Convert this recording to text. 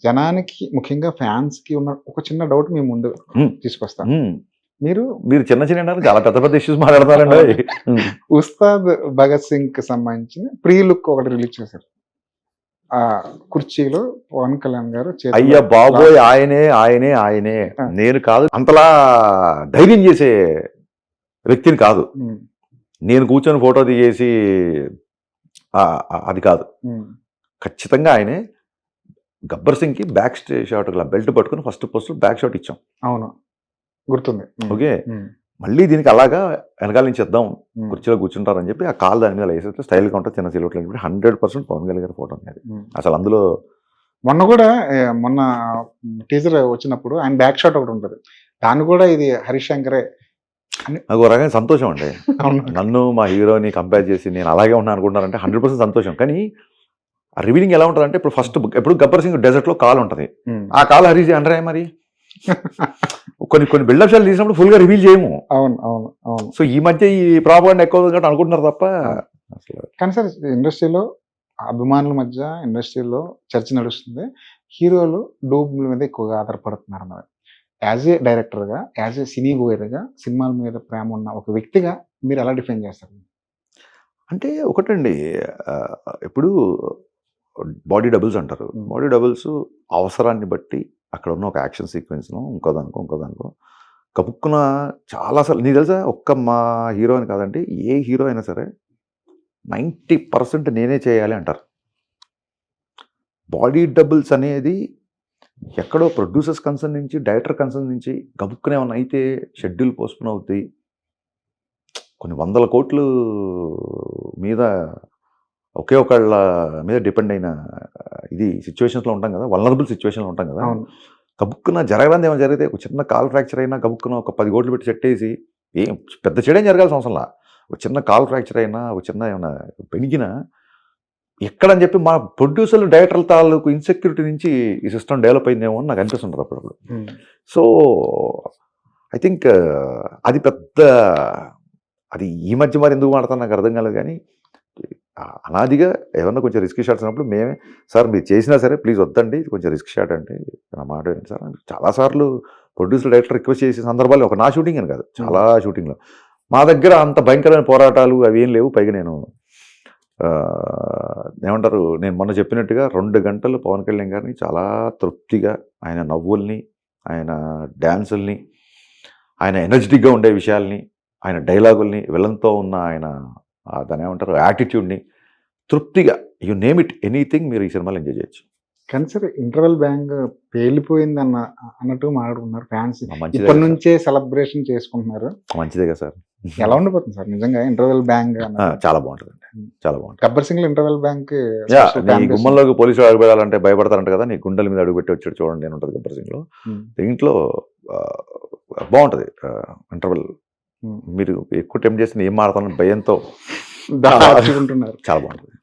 జనానికి ముఖ్యంగా ఫ్యాన్స్‌కి ఉన్న ఒక చిన్న డౌట్ మీ ముందు తీసుకొస్తా. మీరు మీరు చిన్న చిన్న చాలా పెద్ద పెద్ద ఇష్యూస్ మాట్లాడతారండి. ఉస్తాద్ భగత్ సింగ్‌కి సంబంధించిన ప్రీ లుక్ ఒకటి రిలీజ్ చేశారు. ఆ కుర్చీలో పవన్ కళ్యాణ్ గారు అయ్య బాబోయ్! ఆయనే. నేను కాదు. అంతలా ధైర్యం చేసే వ్యక్తిని కాదు. నేను కూర్చొని ఫోటో దిగేసి అది కాదు. ఖచ్చితంగా ఆయనే. గబ్బర్ సింగ్ కి బ్యాక్ షాట్ బెల్ట్ పట్టుకుని ఫస్ట్ పోస్ట్ బ్యాక్ షాట్ ఇచ్చాం. అవును, గుర్తుంది. ఓకే, మళ్ళీ దీనికి అలాగా వెనకాల నుంచి ఇద్దాం, కుర్చీలో కూర్చుంటారని చెప్పి ఆ కాల్ దాని మీద వేసేస్తే స్టైల్గా ఉంటుంది, చిన్న సిల్వెట్లు 100% పవన్ కళ్యాణ్ గారి ఫోటో అనేది. అసలు అందులో మొన్న టీజర్ వచ్చినప్పుడు ఆయన బ్యాక్ షాట్ ఒకటి ఉంటుంది, దాన్ని కూడా ఇది హరీష్ శంకరే. నాకు ఒక రకమైన సంతోషం అండి. నన్ను మా హీరోని కంపేర్ చేసి నేను అలాగే ఉన్నాను అనుకుంటున్నారంటే 100% సంతోషం. కానీ ఆ రివీలింగ్ ఎలా ఉంటుంది అంటే, ఇప్పుడు గబ్బర్ సింగ్ డెజర్ట్ లో కాల్ ఉంటుంది, ఆ కాల్ హరీష్ అంటారే మరి. కొన్ని బిల్డప్ షాట్లు తీసినప్పుడు ఫుల్ గా రివీల్ చేయము. అవును. సో ఈ మధ్య ఈ ప్రాపగండా ఎక్కువ కాబట్టి అనుకుంటున్నారు తప్ప అసలు. కానీ సార్, ఇండస్ట్రీలో అభిమానుల మధ్య ఇండస్ట్రీలో చర్చ నడుస్తుంది, హీరోలు డూబ్ల మీద ఎక్కువగా ఆధారపడుతున్నారు అన్నది. యాజ్ ఏ డైరెక్టర్గా, యాజ్ ఏ సినీ గోయర్గా, సినిమాల మీద ప్రేమ ఉన్న ఒక వ్యక్తిగా మీరు ఎలా డిఫైన్ చేస్తారు? అంటే ఒకటండి, ఇప్పుడు బాడీ డబుల్స్ అంటారు. బాడీ డబుల్స్ అవసరాన్ని బట్టి అక్కడ ఉన్న ఒక యాక్షన్ సీక్వెన్స్ను ఇంకో దానికో కపుక్కున చాలాసార్లు, నీకు తెలుసా, ఒక్క మా హీరో అని కాదండి, ఏ హీరో అయినా సరే 90% నేనే చేయాలి అంటారు. బాడీ డబుల్స్ అనేది ఎక్కడో ప్రొడ్యూసర్స్ కన్సర్న్ నుంచి, డైరెక్టర్ కన్సర్న్ నుంచి గబుక్కునే ఏమన్నా అయితే షెడ్యూల్ పోస్ట్పోన్ అవుతాయి. కొన్ని 100 కోట్లు మీద ఒకే ఒకళ్ళ మీద డిపెండ్ అయిన ఇది సిచ్యువేషన్స్లో ఉంటాం కదా, వల్నరబుల్ సిచ్యువేషన్లో ఉంటాం కదా. గబుక్కున జరగడానికి ఏమైనా జరిగితే, ఒక చిన్న కాల్ ఫ్రాక్చర్ అయినా గబుక్కున ఒక 10 కోట్లు పెట్టి సెట్ వేసి, ఏం పెద్ద చెడేం జరగాల్సిన అవసరంలా, ఒక చిన్న కాల్ ఫ్రాక్చర్ అయినా, ఒక చిన్న ఏమైనా పెణిగినా ఎక్కడని చెప్పి మా ప్రొడ్యూసర్లు, డైరెక్టర్ల తాలూకు ఇన్సెక్యూరిటీ నుంచి ఈ సిస్టమ్ డెవలప్ అయిందేమో అని నాకు అనిపిస్తుంటుంది అప్పుడప్పుడు. సో ఐ థింక్ అది పెద్ద, అది ఈ మధ్య మరి ఎందుకు మాడతాను నాకు అర్థం కాలేదు. కానీ అనాదిగా ఏమన్నా కొంచెం రిస్క్ షాట్స్ అన్నప్పుడు మేమే, సార్ మీరు చేసినా సరే ప్లీజ్ వద్దండి, కొంచెం రిస్క్ షాట్ అంటే నా మాట ఏంటి సార్, చాలాసార్లు ప్రొడ్యూసర్, డైరెక్టర్ రిక్వెస్ట్ చేసే సందర్భాలు, ఒక నా షూటింగ్ అని కాదు, చాలా షూటింగ్లో మా దగ్గర అంత భయంకరమైన పోరాటాలు అవి ఏం లేవు. పైగా నేను ఏమంటారు, నేను మొన్న చెప్పినట్టుగా 2 గంటలు పవన్ కళ్యాణ్ గారిని చాలా తృప్తిగా, ఆయన నవ్వుల్ని, ఆయన డ్యాన్సుల్ని, ఆయన ఎనర్జెటిక్గా ఉండే విషయాల్ని, ఆయన డైలాగుల్ని, విలన్తో ఉన్న ఆయన దాని ఏమంటారు యాటిట్యూడ్ని తృప్తిగా, యు నేమ్ ఇట్, ఎనీథింగ్ మీరు ఈ సినిమాలో ఎంజాయ్ చేయొచ్చు. కానీ సార్, ఇంటర్వెల్ బ్యాంగ్ పేలిపోయింది అన్నట్టు మాట్లాడుకున్నారు ఫ్యాన్స్, ఇప్పటి నుంచే సెలబ్రేషన్ చేసుకుంటున్నారు. మంచిదే కదా సార్. ఎలా ఉండిపోతుంది సార్ నిజంగా ఇంటర్వెల్ బ్యాంగ్? చాలా బాగుంటుంది, చాలా బాగుంటుంది. గబ్బర్ సింగ్ లో ఇంటర్వెల్ బ్యాంక్ నీ గుమ్మంలోకి పోలీసులు అడుగుపెట్టాలంటే భయపడతారంట కదా, నీ గుండెల మీద అడుగుపెట్టి వచ్చాడు చూడండి అని ఉంటుంది గబ్బర్ సింగ్ లో. దీంట్లో బాగుంటుంది ఇంటర్వెల్. మీరు ఎక్కువ టైం చేసిన ఏం మాడతానని భయంతో చాలా బాగుంటుంది.